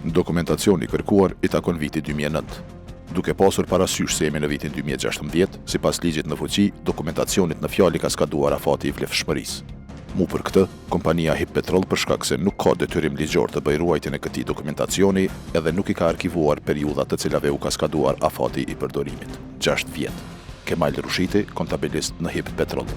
Dokumentacioni kërkuar i takon vitit 2009. Duke pasur parasysh se jemi në vitin 2016, sipas ligjit në fuqi, dokumentacionit në fjalë ka skaduar afati i vlefshmërisë. Mu për këtë, kompania hip petrol për shkak se nuk ka detyrim ligjor të bëjë ruajtjen e këtij dokumentacioni, edhe nuk i ka arkivuar periudhat të cilave u ka skaduar afati i përdorimit. 6 vjet. Kemal Rushiti, kontabilist në hip petrol.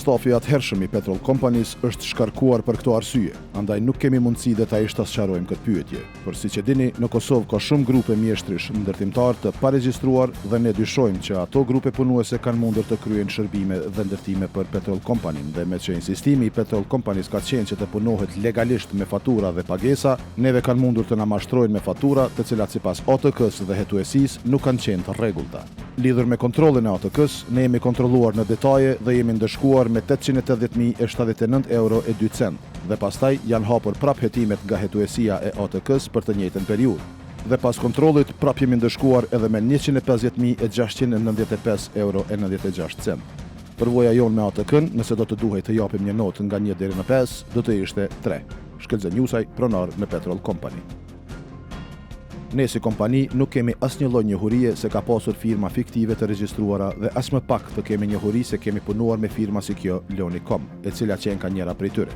Stafi atëhershëm i Petrol Companies është shkarkuar për këto arsye, andaj nuk kemi mundësi detajisht ta sqarojmë këtë pyetje. Por siç e dini, në Kosovë ka shumë grupe mjeshtrish ndërtimtar të paregjistruar dhe ne dyshojmë që ato grupe punuese kanë mundur të kryejnë shërbime dhe ndërtime për Petrol Company dhe me që insistimi i Petrol Companies ka qenë që të punohet legalisht me fatura dhe pagesa, neve kanë mundur të na mashtrojnë me fatura të cilat sipas OTK-s dhe hetuesisë nuk kanë qenë të rregullta. Lidhur me kontrollin e OTK-s, ne jemi kontrolluar në detaje dhe jemi ndëshkuar me 880.079 euro e 2 cent dhe pastaj janë hapur prap hetimet nga hetuesia e OTK-s për të njëjtën periudhë. Dhe pas kontrollit prap jemi ndëshkuar edhe me 150.695 euro e 96 cent. Përvoja jonë me OTK-n, nëse do të duhej të japim një notë nga 1 deri në 5, do të ishte 3. Shkelze Njusaj, pronar në Petrol Company. Ne si kompani nuk kemi asnjë lloj njohurie se ka pasur firma fiktive të regjistruara dhe as më pak të kemi njohuri se kemi punuar me firma si kjo Lonicom, e cila qenë ka njëra prej tyre.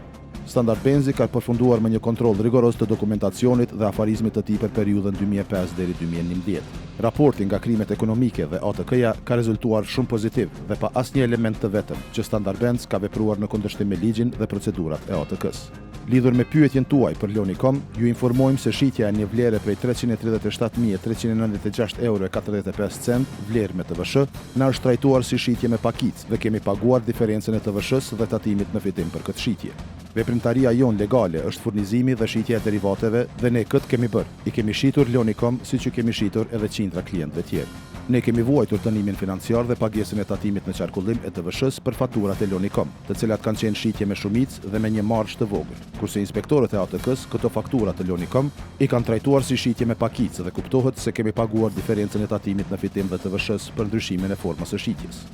Standard Benzi ka përfunduar me një kontroll rigoros të dokumentacionit dhe afarizmit të tij për periudhën 2005 deri 2011. Raporti nga krimet ekonomike dhe ATK-ja ka rezultuar shumë pozitiv dhe pa asnjë element të vetëm që Standard Benz ka vepruar në kundërshtim me ligjin dhe procedurat e ATK-s. Lidhur me pyetjen tuaj për Lonicom, ju informojmë se shitja e një vlere prej 337.396 euro e 45 cent, vlerë me TVSH, na është trajtuar si shitje me pakicë dhe kemi paguar diferencën e TVSH-s dhe tatimit në fitim për këtë shitje. Veprimtaria jonë legale është furnizimi dhe shitja e derivateve dhe ne këtë kemi bërë. I kemi shitur Lonicom siç që kemi shitur edhe qindra klientëve tjerë. Ne kemi vuajtur dënimin financiar dhe pagesën e tatimit në qarkullim e TVSH-s për faturat e Lonicom, të cilat kanë qenë shitje me shumicë dhe me një marzh të vogël. Kurse inspektorët e ATK-s këto faktura të Lonicom i kanë trajtuar si shitje me pakicë dhe kuptohet se kemi paguar diferencën e tatimit në fitim dhe TVSH-s për ndryshimin e formës së shitjes.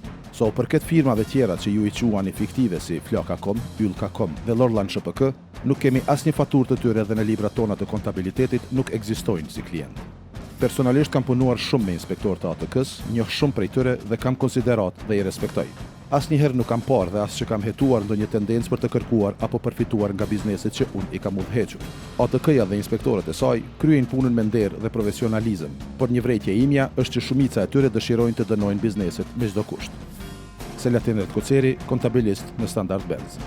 Për këtë firmave tjera që ju i quani fiktive si Flaka.com, Yll.com dhe Lorlan SHPK, nuk kemi asnjë faturë të tyre dhe në librat tona të kontabilitetit nuk ekzistojnë si klient. Personalisht kam punuar shumë me inspektorët e ATK-s, njoh shumë prej tyre dhe kam konsiderat dhe i respektoj. Asnjëherë nuk kam parë dhe as që kam hetuar ndonjë tendencë për të kërkuar apo përfituar nga bizneset që unë i kam udhëhequr. ATK-ja dhe inspektorët e saj kryejnë punën me nder dhe profesionalizëm, por një vërejtje imja është që shumica e tyre dëshirojnë të dënojnë bizneset me çdo kusht. Selatin Redkoceri, kontabilist në Standard Benz.